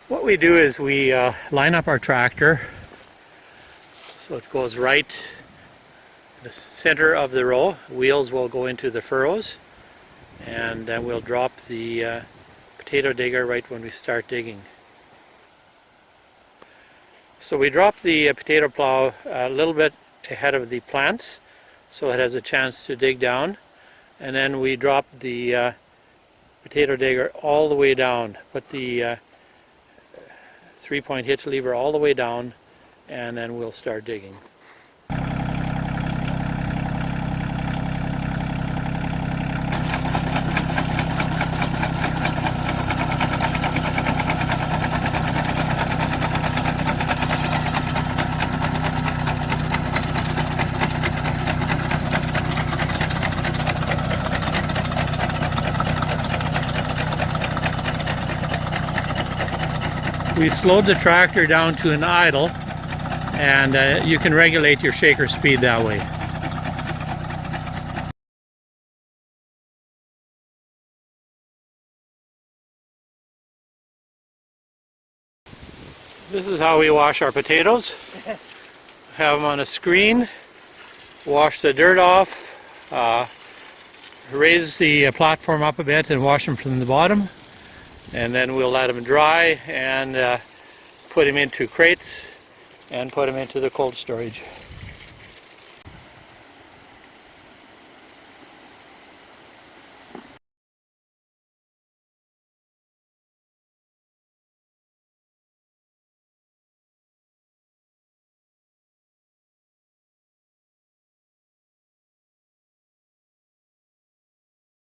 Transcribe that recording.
What we do is we line up our tractor so it goes right in the center of the row. Wheels will go into the furrows, and then we'll drop the potato digger right when we start digging. So we drop the potato plow a little bit ahead of the plants so it has a chance to dig down, and then we drop the potato digger all the way down. Put the 3-point hitch lever all the way down, and then we'll start digging. We've slowed the tractor down to an idle, and you can regulate your shaker speed that way. This is how we wash our potatoes. Have them on a screen, wash the dirt off, raise the platform up a bit and wash them from the bottom. And then we'll let them dry and put them into crates and put them into the cold storage.